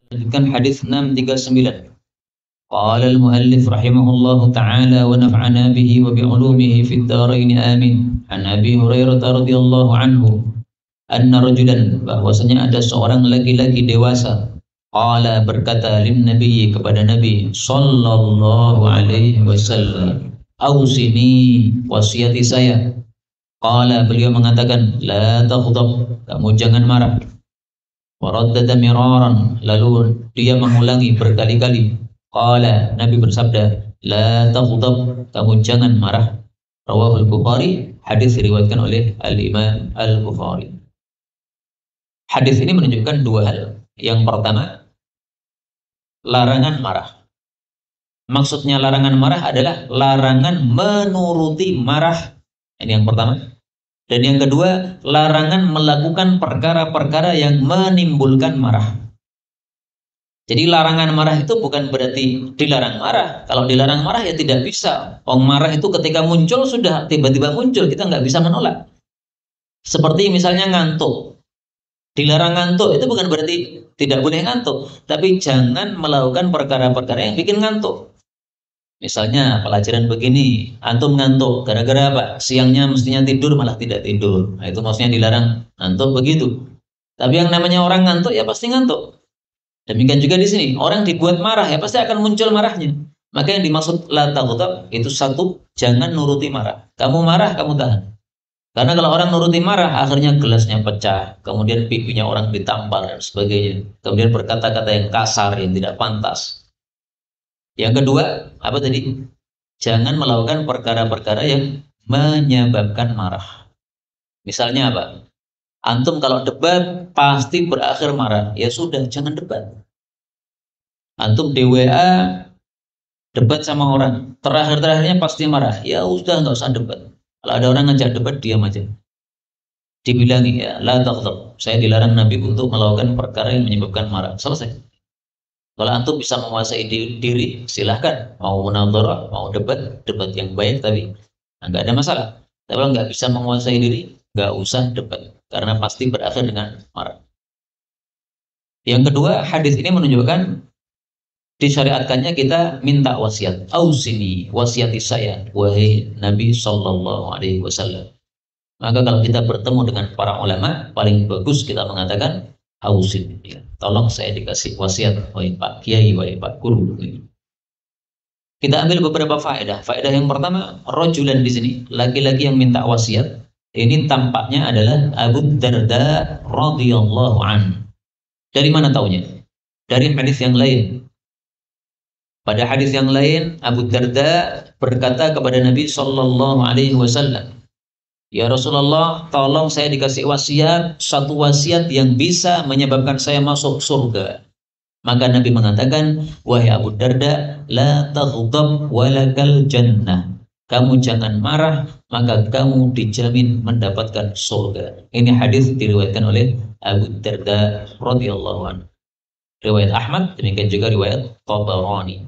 Lanjutkan hadis 639. Qala al-muallif rahimahullahu taala wa nafa'ana bihi wa bi ulumihi fid dharain amin. An Abi Hurairah radhiyallahu anhu anna rajulan, bahwasanya ada seorang laki-laki dewasa, qala berkata lin nabi, kepada Nabi sallallahu alaihi wasallam, ausini, wasiati saya. Qala, beliau mengatakan, la taghdab, kamu jangan marah. Waraddada miraran, lalu dia mengulangi berkali-kali. Qala, Nabi bersabda, la taghdab, kamu jangan marah. Rawahul Bukhari, hadis diriwayatkan oleh Al-Imam Al-Bukhari. Hadis ini menunjukkan dua hal. Yang pertama, larangan marah. Maksudnya larangan marah adalah larangan menuruti marah. Ini yang pertama. Dan yang kedua, larangan melakukan perkara-perkara yang menimbulkan marah. Jadi larangan marah itu bukan berarti dilarang marah. Kalau dilarang marah ya tidak bisa. Orang marah itu ketika muncul sudah tiba-tiba muncul, kita nggak bisa menolak. Seperti misalnya ngantuk. Dilarang ngantuk itu bukan berarti tidak boleh ngantuk, tapi jangan melakukan perkara-perkara yang bikin ngantuk. Misalnya pelajaran begini, antum ngantuk, gara-gara apa? Siangnya mestinya tidur malah tidak tidur. Nah, itu maksudnya dilarang ngantuk begitu. Tapi yang namanya orang ngantuk ya pasti ngantuk. Demikian juga di sini, orang dibuat marah ya pasti akan muncul marahnya. Maka yang dimaksud la taghdab itu satu, jangan nuruti marah. Kamu marah, kamu tahan. Karena kalau orang nuruti marah, akhirnya gelasnya pecah, kemudian pipinya orang ditampar dan sebagainya. Kemudian berkata-kata yang kasar, yang tidak pantas. Yang kedua, apa tadi? Jangan melakukan perkara-perkara yang menyebabkan marah. Misalnya apa? Antum kalau debat pasti berakhir marah. Ya sudah, jangan debat. Antum di WA debat sama orang, terakhir-terakhirnya pasti marah. Ya udah, nggak usah debat. Kalau ada orang ngajak debat, diam aja. Dibilangi ya, la taghdab. Saya dilarang Nabi untuk melakukan perkara yang menyebabkan marah. Selesai. Kalau antum bisa menguasai diri, silahkan. Mau munadharah, mau debat, debat yang baik tapi nggak ada masalah. Tapi kalau nggak bisa menguasai diri, nggak usah debat. Karena pasti berakhir dengan marah. Yang kedua, hadis ini menunjukkan disyariatkannya kita minta wasiat. Ausini, wasiati saya, wahai Nabi Sallallahu Alaihi Wasallam. Maka kalau kita bertemu dengan para ulama, paling bagus kita mengatakan, ausin, ya. Tolong saya dikasih wasiat, wahai Pak Kiai, wahai Pak Guru. Kita ambil beberapa faedah. Faedah yang pertama, rojulan di sini, laki-laki yang minta wasiat. Ini tampaknya adalah Abu Darda radhiyallahu an. Dari mana taunya? Dari hadis yang lain. Pada hadis yang lain, Abu Darda berkata kepada Nabi Sallallahu Alaihi Wasallam, ya Rasulullah, tolong saya dikasih wasiat, satu wasiat yang bisa menyebabkan saya masuk surga. Maka Nabi mengatakan, wahai Abu Darda, la taghdab walakal jannah. Kamu jangan marah, maka kamu dijamin mendapatkan surga. Ini hadis diriwayatkan oleh Abu Darda radhiyallahu anhu. Riwayat Ahmad, demikian juga riwayat Tabarani.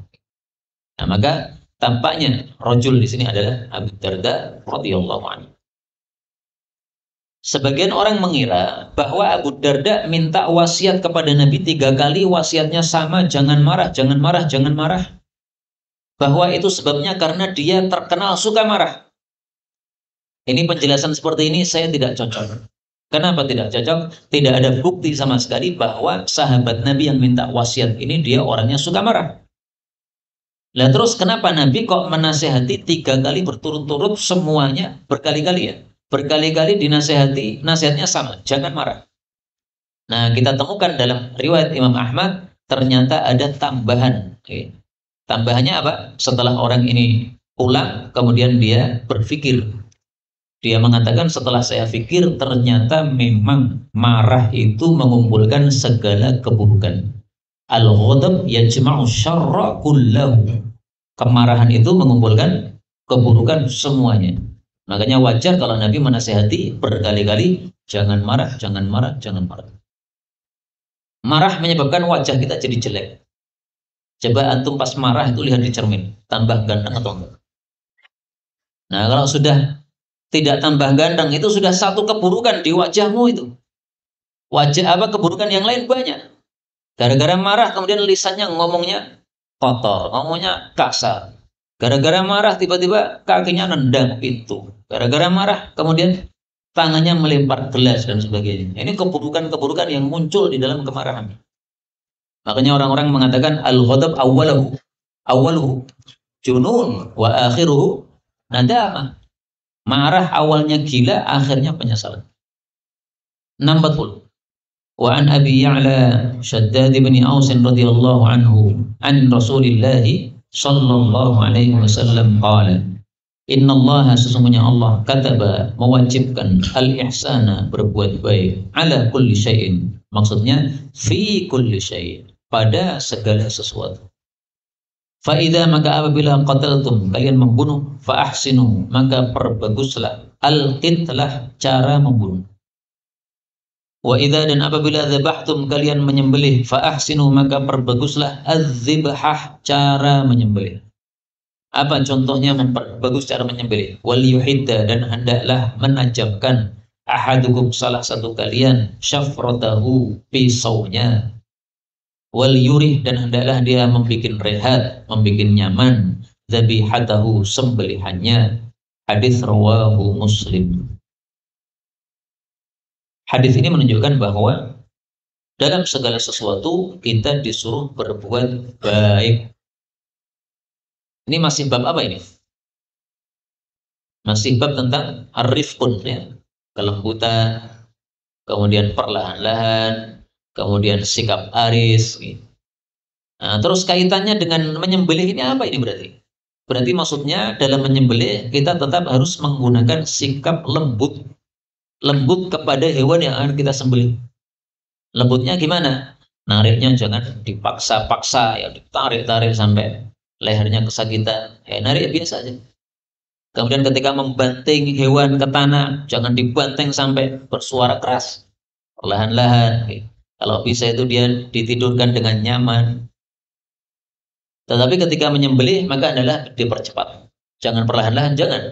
Nah, maka tampaknya rajul di sini adalah Abu Darda radhiyallahu anhu. Sebagian orang mengira bahwa Abu Darda minta wasiat kepada Nabi 3 kali, wasiatnya sama, jangan marah, jangan marah, jangan marah. Bahwa itu sebabnya karena dia terkenal suka marah. Ini penjelasan seperti ini saya tidak cocok. Kenapa tidak cocok? Tidak ada bukti sama sekali bahwa sahabat Nabi yang minta wasiat ini dia orangnya suka marah. Lah terus kenapa Nabi kok menasehati 3 kali berturut-turut semuanya berkali-kali ya? Berkali-kali dinasehati, nasihatnya sama, jangan marah. Nah, kita temukan dalam riwayat Imam Ahmad, ternyata ada tambahan. Oke. Tambahannya apa? Setelah orang ini pulang, kemudian dia berpikir. Dia mengatakan, setelah saya pikir, ternyata memang marah itu mengumpulkan segala keburukan. Al-ghadab yajma'u syarra kullahu. Kemarahan itu mengumpulkan keburukan semuanya. Makanya wajar kalau Nabi menasehati berkali-kali, jangan marah, jangan marah, jangan marah. Marah menyebabkan wajah kita jadi jelek. Coba antum pas marah itu lihat di cermin, tambah ganteng atau enggak. Nah, kalau sudah tidak tambah ganteng, itu sudah satu keburukan di wajahmu itu. Wajah apa, keburukan yang lain banyak. Gara-gara marah kemudian lisannya ngomongnya kotor, ngomongnya kasar. Gara-gara marah tiba-tiba kakinya nendang pintu. Gara-gara marah kemudian tangannya melempar gelas dan sebagainya. Ini keburukan-keburukan yang muncul di dalam kemarahan. Makanya orang-orang mengatakan al-ghadab awwaluhu junun wa akhiruhu nadama. Marah awalnya gila, akhirnya penyesalan. 60. Wa an Abi Ya'la Shaddad bin Aus radhiyallahu anhu an Rasulillah sallallahu alaihi wasallam qala Inna Allah, sesungguhnya Allah kataba, mewajibkan al-ihsana, berbuat baik, ala kulli syai'in, maksudnya fi kulli syai'in, pada segala sesuatu. Fa'idha, maka apabila qataltum, kalian membunuh, fa'ahsinu, maka perbaguslah, al-qitlah, cara membunuh. Wa idza, dan apabila dzabhtum, kalian menyembelih, fa'ahsinu, maka perbaguslah, az-zibhah, cara menyembelih. Apa contohnya memperbagus cara menyembelih? Wal yuhidda, dan hendaklah menajamkan ahadukum, salah satu kalian, syafratahu, pisaunya. Wal yurih, dan hendaklah dia membikin rehat, membikin nyaman, dzabihatahu, sembelihannya. Hadis rawahu Muslim. Hadis ini menunjukkan bahwa dalam segala sesuatu kita disuruh berbuat baik. Ini masih bab apa ini? Masih bab tentang ar-rifqun, ya. Kelembutan, kemudian perlahan-lahan, kemudian sikap aris. Nah, terus kaitannya dengan menyembelih ini apa ini berarti? Berarti maksudnya dalam menyembelih kita tetap harus menggunakan sikap lembut. Lembut kepada hewan yang akan kita sembelih. Lembutnya gimana? Nariknya jangan dipaksa-paksa, ya, ditarik-tarik sampai lehernya kesakitan. Ya, narik biasa aja. Kemudian ketika membanting hewan ke tanah, jangan dibanting sampai bersuara keras. Perlahan-lahan. Kalau bisa itu dia ditidurkan dengan nyaman. Tetapi ketika menyembelih maka adalah dipercepat. Jangan perlahan-lahan, jangan.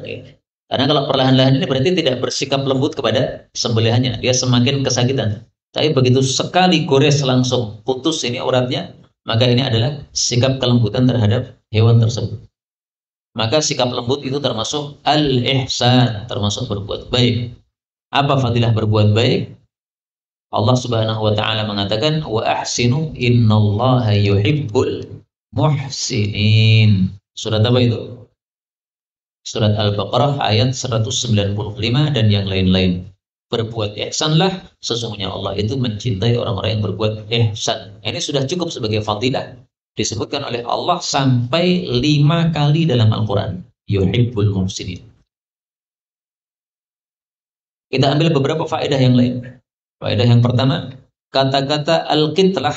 Karena kalau perlahan-lahan ini berarti tidak bersikap lembut kepada sembelihannya. Dia semakin kesakitan. Tapi begitu sekali gores langsung putus ini uratnya, maka ini adalah sikap kelembutan terhadap hewan tersebut. Maka sikap lembut itu termasuk al-ihsan, termasuk berbuat baik. Apa fadilah berbuat baik? Allah Subhanahu wa taala mengatakan wa ahsinu innallaha yuhibbul muhsinin. Surat apa itu? Surat Al-Baqarah ayat 195 dan yang lain-lain. Berbuat ihsanlah, sesungguhnya Allah itu mencintai orang-orang yang berbuat ihsan. Ini sudah cukup sebagai fadilah. Disebutkan oleh Allah sampai 5 kali dalam Al-Quran. Yuhibbul muhsinin. Kita ambil beberapa faedah yang lain. Faedah yang pertama, kata-kata al-qitlah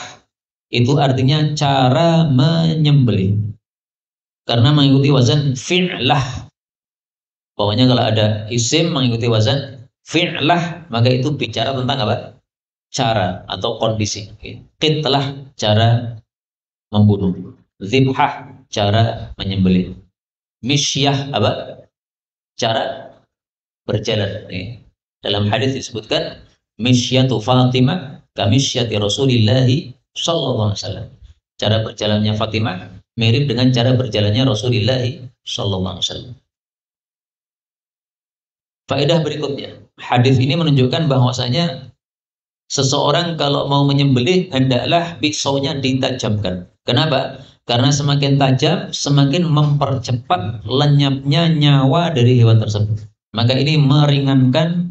itu artinya cara menyembelih. Karena mengikuti wazan fi'lah. Pokoknya kalau ada isim mengikuti wazan fi'lah, maka itu bicara tentang apa? Cara atau kondisi. Qitlah, cara membunuh. Zibhah, cara menyembelih. Misyah, apa? Cara berjalan. Dalam hadis disebutkan misyatu Fatimah kamisyati Rasulillahi sallallahu alaihi wasallam. Cara berjalannya Fatimah mirip dengan cara berjalannya Rasulillahi sallallahu alaihi wasallam. Faedah berikutnya, hadis ini menunjukkan bahwasanya seseorang kalau mau menyembelih hendaklah pisaunya ditajamkan. Kenapa? Karena semakin tajam semakin mempercepat lenyapnya nyawa dari hewan tersebut. Maka ini meringankan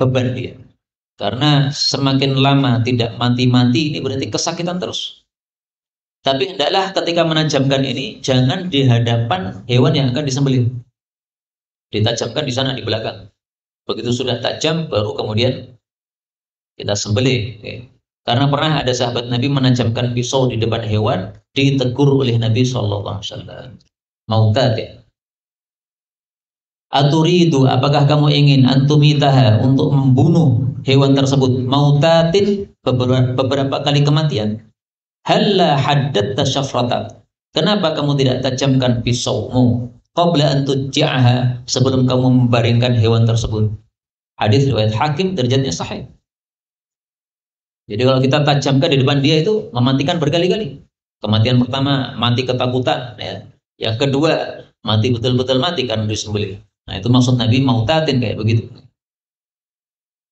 beban dia. Karena semakin lama tidak mati-mati ini berarti kesakitan terus. Tapi hendaklah ketika menajamkan ini jangan di hadapan hewan yang akan disembelih. Ditajamkan di sana di belakang. Begitu sudah tajam baru kemudian kita sembelih. Karena pernah ada sahabat Nabi menajamkan pisau di depan hewan, ditegur oleh Nabi SAW. Mautad, ya. Aturidu, apakah kamu ingin antumitaha, untuk membunuh hewan tersebut, mautatin, beberapa kali kematian. Halla haddatta syafratak, kenapa kamu tidak tajamkan pisaumu qabla an tujja'aha, sebelum kamu membaringkan hewan tersebut. Hadis riwayat Hakim, derajatnya sahih. Jadi kalau kita tajamkan di depan dia itu mematikan berkali-kali. Kematian pertama mati ketakutan, ya. Yang kedua mati betul-betul mati karena disembelih. Nah itu maksud Nabi mautatin kayak begitu.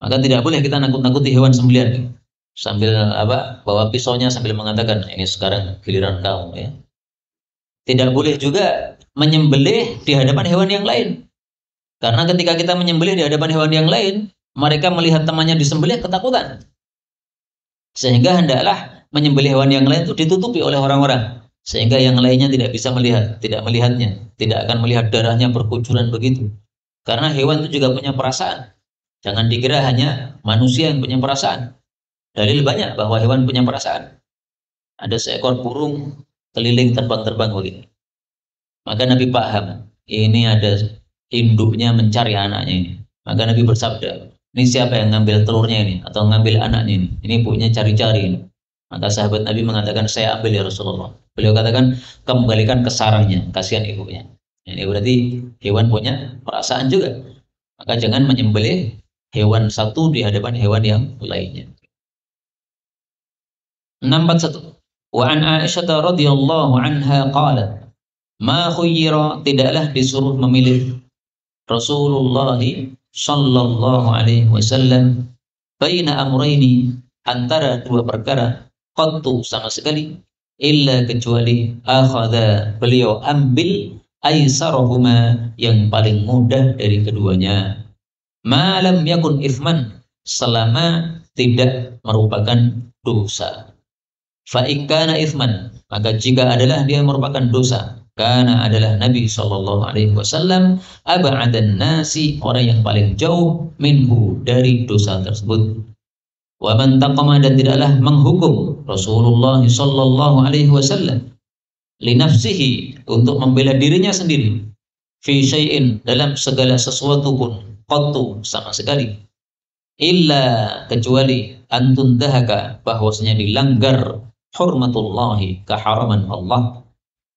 Maka tidak boleh kita nakut-nakuti hewan sembelihan sambil bawa pisaunya sambil mengatakan ini sekarang giliran kamu, ya. Tidak boleh juga menyembelih di hadapan hewan yang lain. Karena ketika kita menyembelih di hadapan hewan yang lain, mereka melihat temannya disembelih ketakutan. Sehingga hendaklah menyembelih hewan yang lain itu ditutupi oleh orang-orang. Sehingga yang lainnya tidak bisa melihat, tidak melihatnya, tidak akan melihat darahnya berkucuran begitu. Karena hewan itu juga punya perasaan. Jangan dikira hanya manusia yang punya perasaan. Dalil banyak bahwa hewan punya perasaan. Ada seekor burung keliling terbang-terbang begini. Maka Nabi paham, ini ada induknya mencari anaknya ini. Maka Nabi bersabda, ini siapa yang ngambil telurnya ini atau ngambil anaknya ini? Ini ibunya cari-cari ini. Maka sahabat Nabi mengatakan, saya ambil ya Rasulullah. Beliau katakan, kembalikan ke sarangnya, kasihan ibunya. Ini berarti hewan punya perasaan juga. Maka jangan menyembelih hewan satu di hadapan hewan yang lainnya. 61. Wa an Aisyah radhiyallahu anha qalat, ma khuyyira, tidaklah disuruh memilih Rasulullah sallallahu alaihi wasallam baina amrayni, antara dua perkara, qattu, sama sekali, illa, kecuali, akhadha, beliau ambil, aisarahuma, yang paling mudah dari keduanya, ma lam yakun ithman, selama tidak merupakan dosa. Fa in kana ithman, maka jika adalah dia merupakan dosa, karena adalah Nabi sallallahu alaihi wasallam ab'adan nasi, orang yang paling jauh, minhu, dari dosa tersebut. Wa man taqama, dan tidaklah menghukum Rasulullah sallallahu alaihi wasallam li nafsihi, untuk membela dirinya sendiri, fi syai'in, dalam segala sesuatu pun, qattu, sama sekali, illa, kecuali, antun dahaka, bahwasanya dilanggar hurmatullahi, keharaman Allah,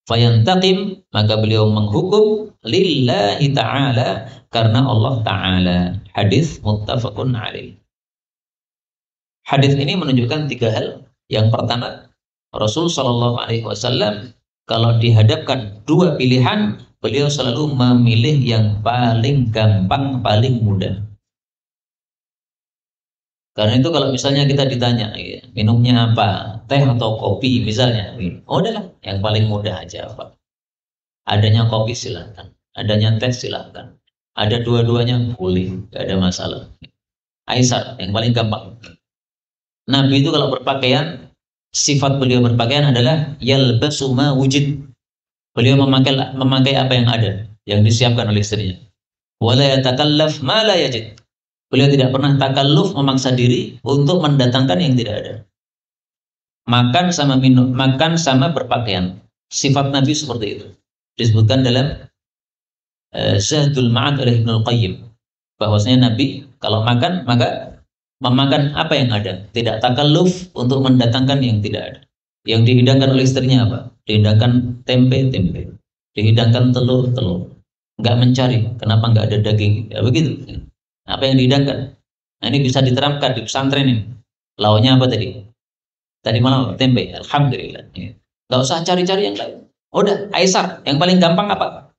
fayantaqim, maka beliau menghukum, lillahi ta'ala, karena Allah ta'ala. Hadis muttafaqun alaih. Hadis ini menunjukkan tiga hal. Yang pertama, Rasul sallallahu alaihi wasallam kalau dihadapkan dua pilihan, beliau selalu memilih yang paling gampang, paling mudah. Karena itu kalau misalnya kita ditanya, ya, minumnya apa, teh atau kopi misalnya, oh udahlah, yang paling mudah aja, Pak. Adanya kopi silahkan, adanya teh silahkan, ada dua-duanya boleh, gak ada masalah. Aisar, yang paling gampang. Nabi itu kalau berpakaian, sifat beliau berpakaian adalah yalbasu ma wujid. Beliau memakai apa yang ada, yang disiapkan oleh istrinya. Wala yatakallaf ma la yajid. Beliau tidak pernah takalluf, memaksa diri untuk mendatangkan yang tidak ada. Makan sama minum, makan sama berpakaian. Sifat Nabi seperti itu. Disebutkan dalam Zadul Ma'ad oleh Ibnul Qayyim, bahwasanya Nabi kalau makan, maka memakan apa yang ada. Tidak takalluf untuk mendatangkan yang tidak ada. Yang dihidangkan oleh istrinya apa? Dihidangkan tempe. Dihidangkan telur. Enggak mencari, kenapa enggak ada daging. Ya begitu. Apa yang dihidangkan? Nah, ini bisa diterapkan di pesantren ini. Lauknya apa tadi? Tadi malam tempe. Alhamdulillah. Nggak usah cari-cari yang lain. Udah, aisar. Yang paling gampang apa?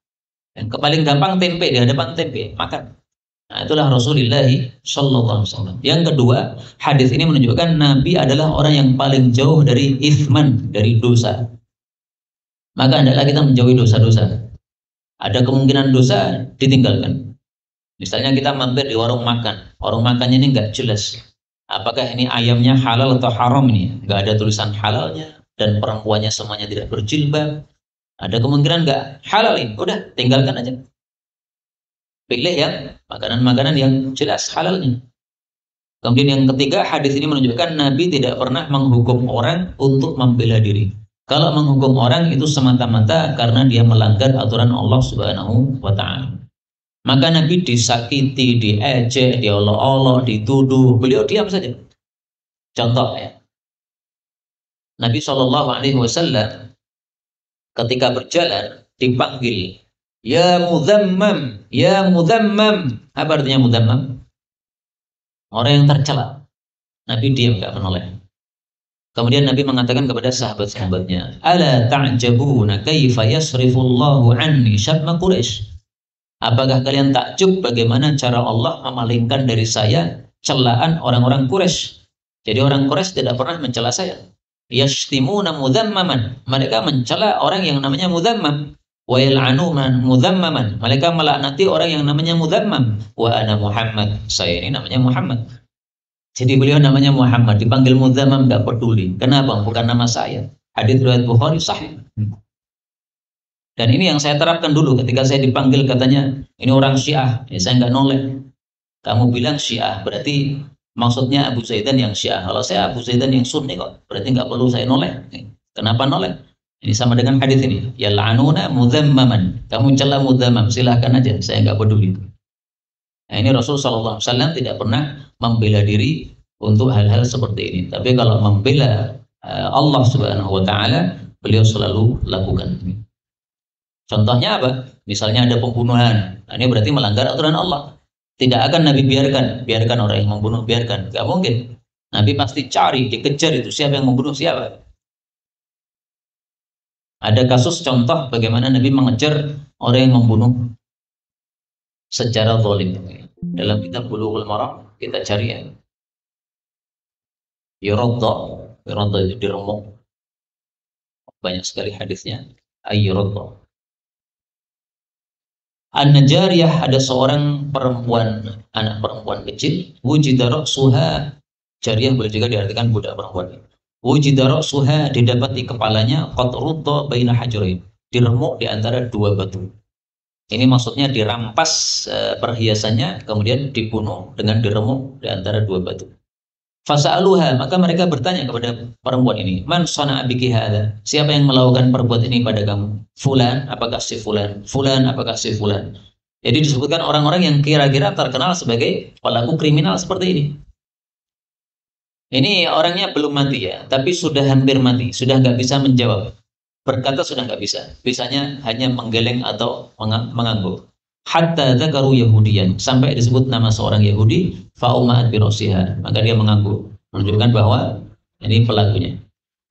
Yang paling gampang tempe, di hadapan tempe. Makan. Nah, itulah Rasulullah sallallahu alaihi wasallam. Yang kedua, hadis ini menunjukkan Nabi adalah orang yang paling jauh dari ithman, dari dosa. Maka hendaklah kita menjauhi dosa-dosa. Ada kemungkinan dosa, ditinggalkan. Misalnya kita mampir di warung makan, warung makannya ini nggak jelas, apakah ini ayamnya halal atau haram, ini nggak ada tulisan halalnya, dan perempuannya semuanya tidak berjilbab, ada kemungkinan nggak halal ini, udah tinggalkan aja. Pilih yang makanan-makanan yang jelas halalnya. Kemudian yang ketiga, hadis ini menunjukkan Nabi tidak pernah menghukum orang untuk membela diri. Kalau menghukum orang itu semata-mata karena dia melanggar aturan Allah Subhanahu wa Ta'ala. Maka Nabi disakiti, diejek, diolok-olok, dituduh, beliau diam saja. Contoh ya, Nabi Shallallahu Alaihi Wasallam ketika berjalan dipanggil, ya mudhammam, ya mudhammam. Apa artinya mudhammam? Orang yang tercela. Nabi diam, nggak menoleh. Kemudian Nabi mengatakan kepada sahabat-sahabatnya, "Ala ta'jabuna kaifa yasrifullahu anni syatma Quraisy?" Apakah kalian takjub bagaimana cara Allah memalingkan dari saya celaan orang-orang Quraisy? Jadi orang Quraisy tidak pernah mencela saya. Yashtimuna mudhammaman. Mereka mencela orang yang namanya mudhammam. Wa yal'anu man mudhammaman. Mereka melaknati orang yang namanya mudhammam. Wa ana Muhammad. Saya ini namanya Muhammad. Jadi beliau namanya Muhammad, dipanggil mudzammam nggak peduli. Kenapa? Bukan nama saya. Hadits riwayat Bukhari sahih. Dan ini yang saya terapkan dulu ketika saya dipanggil, katanya ini orang Syiah, ya saya nggak noleh. Kamu bilang Syiah, berarti maksudnya Abu Zaidan yang Syiah. Kalau saya Abu Zaidan yang Sunni kok, berarti nggak perlu saya noleh. Kenapa noleh? Ini sama dengan hadits ini. Ya la'anuna mudzammaman. Kamu celah mudzammam, silahkan aja, saya nggak peduli. Nah, ini Rasulullah SAW tidak pernah membela diri untuk hal-hal seperti ini. Tapi kalau membela Allah Subhanahu Wa Taala, beliau selalu lakukan. Contohnya apa? Misalnya ada pembunuhan, nah, ini berarti melanggar aturan Allah. Tidak akan Nabi biarkan orang yang membunuh, biarkan. Gak mungkin. Nabi pasti cari, dikejar itu siapa yang membunuh siapa. Ada kasus contoh bagaimana Nabi mengejar orang yang membunuh secara zalim. Dalam kitab Bulughul Maram kita cari ya. Yuradda itu diremuk. Banyak sekali hadisnya. Ayyuradda. An-Najariyah, ada seorang perempuan, anak perempuan kecil. Wujida ra'suha. Jariyah boleh juga diartikan budak perempuan. Wujida ra'suha, didapati kepalanya qad rudda baina hajrain. Diremuk di antara dua batu. Ini maksudnya dirampas perhiasannya, kemudian dibunuh dengan diremuk di antara dua batu. Fasa'aluha, maka mereka bertanya kepada perempuan ini, man sana'a biki hadza? Siapa yang melakukan perbuatan ini pada kamu? Fulan, apakah si fulan? Fulan, apakah si fulan? Jadi disebutkan orang-orang yang kira-kira terkenal sebagai pelaku kriminal seperti ini. Ini orangnya belum mati ya, tapi sudah hampir mati, sudah nggak bisa menjawab. Berkata sudah nggak bisa, bisanya hanya menggeleng atau mengangguk. Hatta dzakaru Yahudiyan, sampai disebut nama seorang Yahudi, fa'umat birosiha, maka dia mengangguk, menunjukkan bahwa ini pelakunya.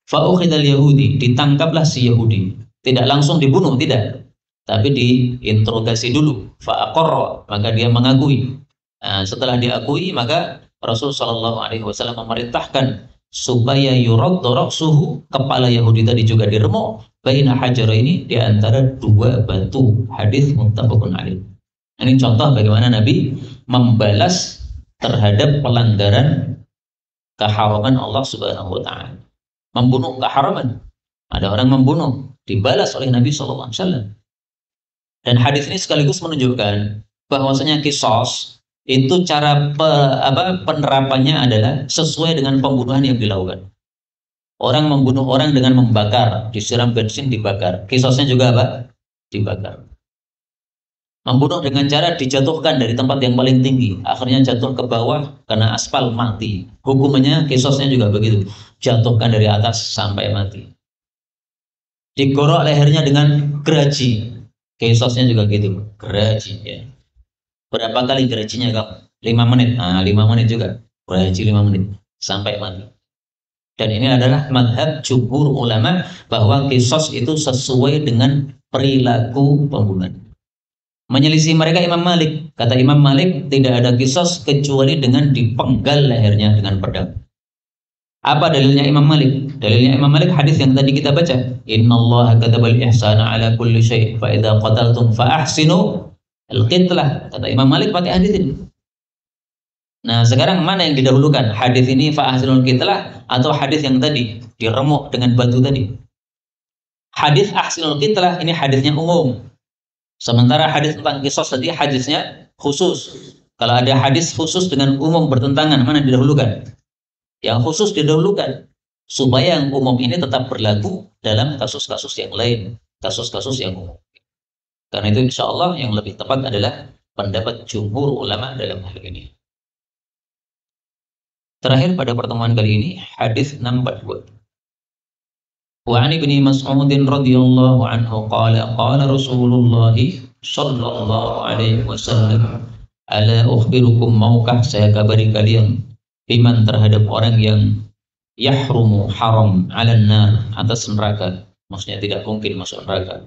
Fa'ukhidal Yahudi, ditangkaplah si Yahudi, tidak langsung dibunuh, tidak, tapi diinterogasi dulu. Fa'aqarra, maka dia mengakui. Nah, setelah diakui, maka Rasulullah SAW memerintahkan supaya yuraddu ra'suhu, kepala Yahudi tadi juga diremuk, baina hajara, ini di antara dua batu. Hadis muttafaqun alaih. Ini contoh bagaimana Nabi membalas terhadap pelanggaran keharaman Allah Subhanahu wa taala. Membunuh keharaman. Ada orang membunuh, dibalas oleh Nabi sallallahu alaihi wasallam. Dan hadis ini sekaligus menunjukkan bahwasanya qisas itu cara penerapannya adalah sesuai dengan pembunuhan yang dilakukan. Orang membunuh orang dengan membakar, disiram bensin dibakar. Qisasnya juga apa? Dibakar. Membunuh dengan cara dijatuhkan dari tempat yang paling tinggi, akhirnya jatuh ke bawah karena aspal, mati. Hukumannya qisasnya juga begitu. Jatuhkan dari atas sampai mati. Digorok lehernya dengan geraji. Qisasnya juga gitu, geraji ya. Berapa kali gerajinya kamu? 5 menit. Nah, 5 menit juga. Geraji 5 menit sampai mati. Dan ini adalah madhab jumhur ulama bahwa qisas itu sesuai dengan perilaku pembunuhan. Menyelisih mereka Imam Malik. Kata Imam Malik, tidak ada qisas kecuali dengan dipenggal lehernya dengan pedang. Apa dalilnya Imam Malik? Dalilnya Imam Malik hadis yang tadi kita baca. Innallaha katabal ihsana ala kulli syai' fa idza qataltum fa ahsinu al-qitlah. Kata Imam Malik pakai hadis ini. Nah, sekarang mana yang didahulukan? Hadis ini fa ahsinul qitlah atau hadis yang tadi diremuk dengan batu tadi? Hadis ahsinul qitlah ini hadisnya umum. Sementara hadis tentang qisas tadi hadisnya khusus. Kalau ada hadis khusus dengan umum bertentangan, mana didahulukan? Yang khusus didahulukan supaya yang umum ini tetap berlaku dalam kasus-kasus yang lain, kasus-kasus yang umum. Karena itu insya Allah yang lebih tepat adalah pendapat jumhur ulama dalam hal ini. Terakhir pada pertemuan kali ini hadis 642. Wa 'an Ibnu Mas'ud radhiyallahu anhu qala qala Rasulullah sallallahu alaihi wasallam ala ukhbirukum, maukah saya kabari kalian biman terhadap orang yang yahrumu haram 'alan nar, atas neraka, maksudnya tidak mungkin masuk neraka.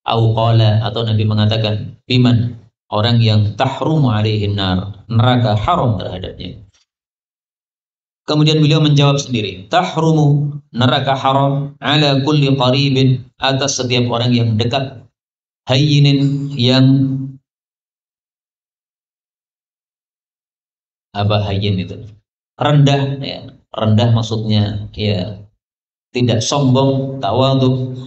Au qala, atau Nabi mengatakan biman, orang yang tahrumu 'alaihin nar, neraka haram terhadapnya. Kemudian beliau menjawab sendiri, tahrumu, neraka haram, 'ala kulli qaribin, atas setiap orang yang dekat, hayyinin, yang apa hayyin itu? Rendah, ya. Rendah maksudnya ya tidak sombong, tawadhu.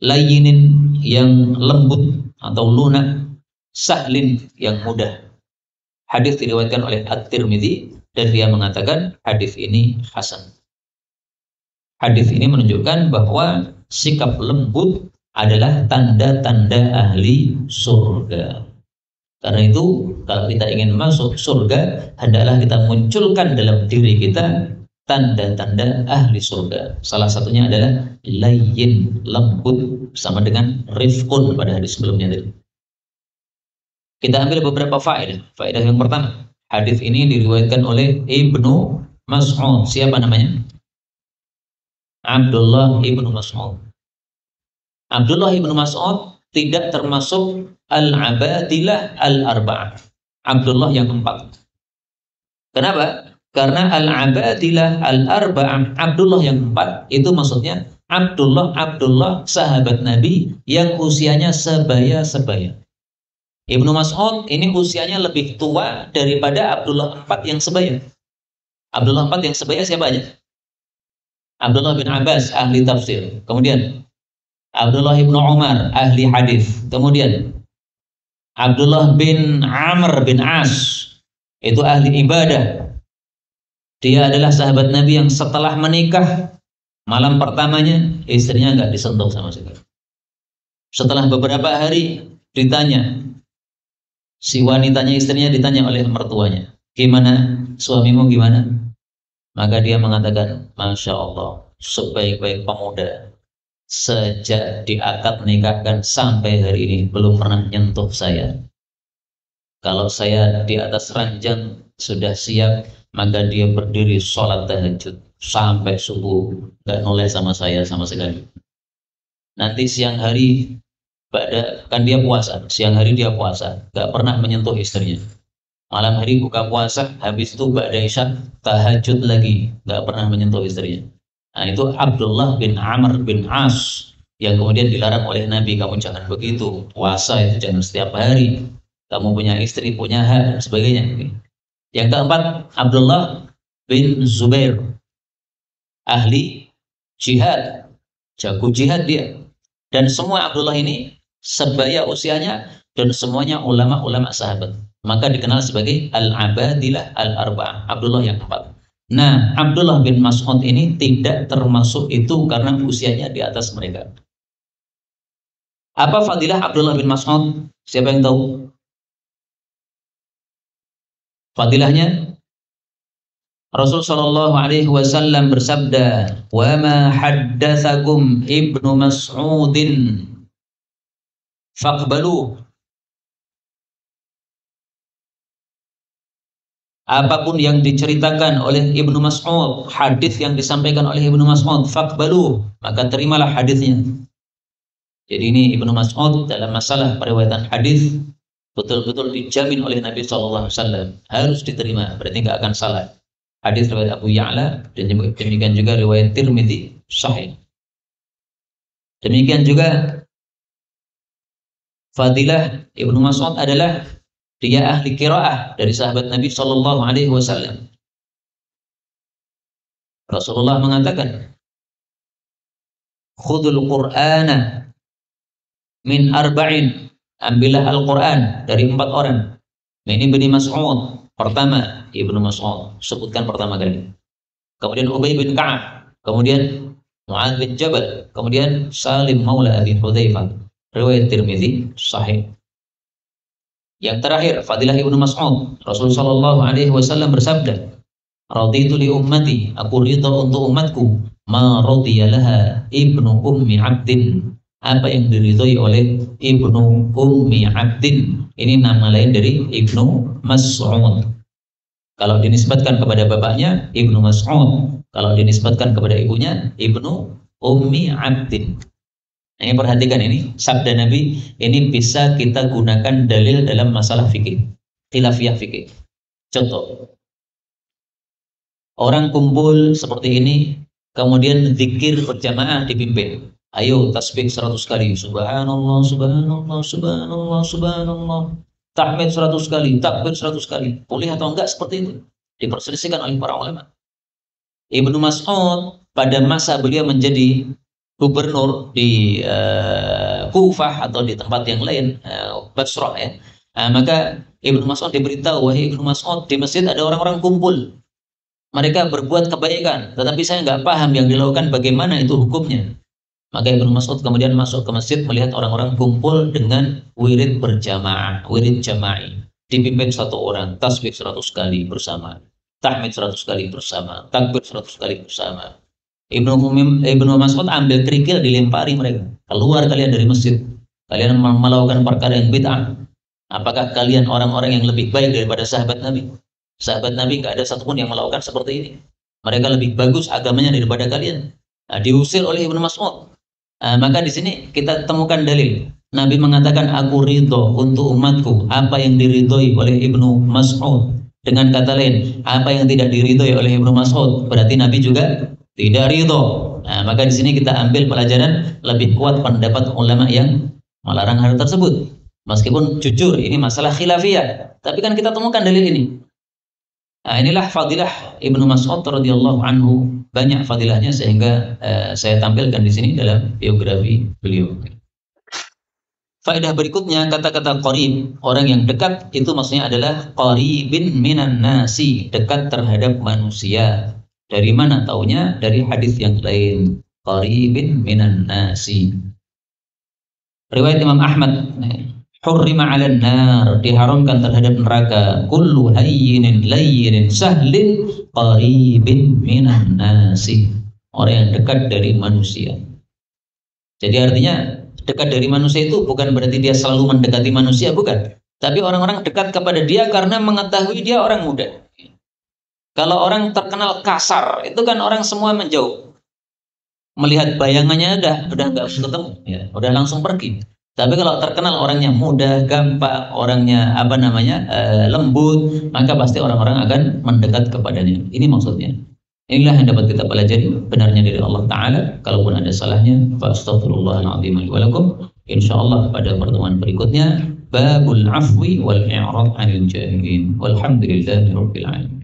Layyinin, yang lembut atau lunak. Sahlin, yang mudah. Hadis diriwayatkan oleh At-Tirmidzi dan dia mengatakan hadis ini hasan. Hadis ini menunjukkan bahwa sikap lembut adalah tanda-tanda ahli surga. Karena itu kalau kita ingin masuk surga, hendaklah kita munculkan dalam diri kita tanda-tanda ahli surga. Salah satunya adalah layyin, lembut, sama dengan rifqun pada hadis sebelumnya tadi. Kita ambil beberapa faedah. Faedah yang pertama, hadis ini diriwayatkan oleh Ibnu Mas'ud. Siapa namanya? Abdullah Ibnu Mas'ud. Abdullah Ibnu Mas'ud tidak termasuk al-abadilah al-arba'ah. Abdullah yang 4. Kenapa? Karena al-abadilah al-arba'ah, Abdullah yang 4 itu maksudnya Abdullah sahabat Nabi yang usianya sebaya-sebaya. Ibnu Mas'ud ini usianya lebih tua daripada Abdullah 4 yang sebaya. Abdullah 4 yang sebaya siapa aja? Abdullah bin Abbas, ahli tafsir. Kemudian Abdullah bin Umar, ahli hadis. Kemudian Abdullah bin Amr bin As, itu ahli ibadah. Dia adalah sahabat Nabi yang setelah menikah, malam pertamanya istrinya nggak disentuh sama sekali. Setelah beberapa hari ditanya, si wanitanya, istrinya ditanya oleh mertuanya, gimana suamimu, gimana? Maka dia mengatakan, Masya Allah, sebaik-baik pemuda, sejak diakad menikahkan sampai hari ini belum pernah nyentuh saya. Kalau saya di atas ranjang sudah siap, maka dia berdiri sholat tahajud sampai subuh, gak noleh sama saya sama sekali. Nanti siang hari kan dia puasa, siang hari dia puasa, gak pernah menyentuh istrinya. Malam hari buka puasa, habis itu ba'da isya tahajud lagi, gak pernah menyentuh istrinya. Nah, itu Abdullah bin Amr bin As yang kemudian dilarang oleh Nabi, kamu jangan begitu, puasa itu jangan setiap hari, kamu punya istri, punya hak, dan sebagainya. Yang keempat, Abdullah bin Zubair, ahli jihad, jago jihad dia. Dan semua Abdullah ini sebaya usianya dan semuanya ulama-ulama sahabat. Maka dikenal sebagai al-abadilah al-arba'ah, Abdullah yang 4. Nah, Abdullah bin Mas'ud ini tidak termasuk itu karena usianya di atas mereka. Apa fadilah Abdullah bin Mas'ud? Siapa yang tahu? Fadilahnya, Rasul sallallahu alaihi wasallam bersabda, "Wa ma haddatsakum Ibnu Mas'udin faqbaluh." Apapun yang diceritakan oleh Ibnu Mas'ud, hadis yang disampaikan oleh Ibnu Mas'ud, faqbaluh, maka terimalah hadisnya. Jadi ini Ibnu Mas'ud dalam masalah periwayatan hadis betul-betul dijamin oleh Nabi SAW, harus diterima, berarti nggak akan salah. Hadis riwayat Abu Ya'la dan demikian juga riwayat Tirmidzi sahih. Demikian juga fadilah Ibnu Mas'ud adalah dia ahli qiraah dari sahabat Nabi Shallallahu Alaihi Wasallam. Rasulullah mengatakan, "Khudul Qur'ana min arba'in." Ambillah Al-Quran dari 4 orang. Ini Ibnu Mas'ud. Pertama, Ibnu Mas'ud, sebutkan pertama kali. Kemudian Ubay bin Ka'ab. Kemudian Mu'adz bin Jabal. Kemudian Salim Maula Abi Hudzaifah. Riwayat Tirmidzi sahih. Yang terakhir, fadilah Ibnu Mas'ud. Rasulullah sallallahu alaihi wasallam bersabda, "Raditu li ummati," aku ridha untuk umatku, "ma radiya laha Ibnu Ummi Abdin." Apa yang diridhoi oleh Ibnu Ummi Abdin. Ini nama lain dari Ibnu Mas'ud. Kalau dinisbatkan kepada bapaknya Ibnu Mas'ud, kalau dinisbatkan kepada ibunya Ibnu Ummi Abdin. Ini perhatikan, ini sabda Nabi, ini bisa kita gunakan dalil dalam masalah fikih, khilafiyah fikih. Contoh, orang kumpul seperti ini, kemudian zikir berjamaah dipimpin. Ayo tasbih 100 kali, subhanallah, subhanallah, subhanallah, subhanallah. Tahmid 100 kali, takbir 100 kali. Boleh atau enggak seperti itu? Diperselisihkan oleh para ulama. Ibnu Mas'ud pada masa beliau menjadi gubernur di Kufah atau di tempat yang lain, Basrah ya. Maka Ibnu Mas'ud diberitahu, wahai Ibnu Mas'ud, di masjid ada orang-orang kumpul. Mereka berbuat kebaikan, tetapi saya nggak paham yang dilakukan bagaimana itu hukumnya. Maka Ibnu Mas'ud kemudian masuk ke masjid melihat orang-orang kumpul dengan wirid berjamaah, wirid jama'i. Dipimpin satu orang, tasbih 100 kali bersama, tahmid 100 kali bersama, takbir 100 kali bersama. Ibnu Mas'ud ambil kerikil dilempari mereka. Keluar kalian dari masjid. Kalian melakukan perkara yang bid'ah. Apakah kalian orang-orang yang lebih baik daripada sahabat Nabi? Sahabat Nabi nggak ada satupun yang melakukan seperti ini. Mereka lebih bagus agamanya daripada kalian. Nah, diusir oleh Ibnu Mas'ud. Maka di sini kita temukan dalil. Nabi mengatakan, aku ridho untuk umatku apa yang diridhoi oleh Ibnu Mas'ud. Dengan kata lain, apa yang tidak diridhoi oleh Ibnu Mas'ud, berarti Nabi juga tidak ridho. Nah, maka di sini kita ambil pelajaran, lebih kuat pendapat ulama yang melarang hal tersebut. Meskipun jujur ini masalah khilafiyah, tapi kan kita temukan dalil ini. Nah, inilah fadilah Ibnu Mas'ud radhiyallahu anhu, banyak fadilahnya sehingga saya tampilkan di sini dalam biografi beliau. Faedah berikutnya, kata-kata qarib, orang yang dekat itu maksudnya adalah qaribin minan nasi, dekat terhadap manusia. Dari mana taunya? Dari hadis yang lain. Qaribin minan nasi. Riwayat Imam Ahmad. Hurrima 'alan nar, diharamkan terhadap neraka. Kullu hayyinin layyinin sahlin qaribin minan nasi. Orang yang dekat dari manusia. Jadi artinya dekat dari manusia itu bukan berarti dia selalu mendekati manusia, bukan. Tapi orang-orang dekat kepada dia karena mengetahui dia orang muda. Kalau orang terkenal kasar, itu kan orang semua menjauh. Melihat bayangannya udah nggak usah ketemu, ya, udah langsung pergi. Tapi kalau terkenal orangnya mudah, gampang, orangnya lembut, maka pasti orang-orang akan mendekat kepadanya. Ini maksudnya. Inilah yang dapat kita pelajari, benarnya dari Allah Ta'ala. Kalaupun ada salahnya, fastaghfirullahaladzim li wa lakum. Insyaallah pada pertemuan berikutnya, babul afwi wal i'rad 'anil jahilin. Walhamdulillahirabbil alamin.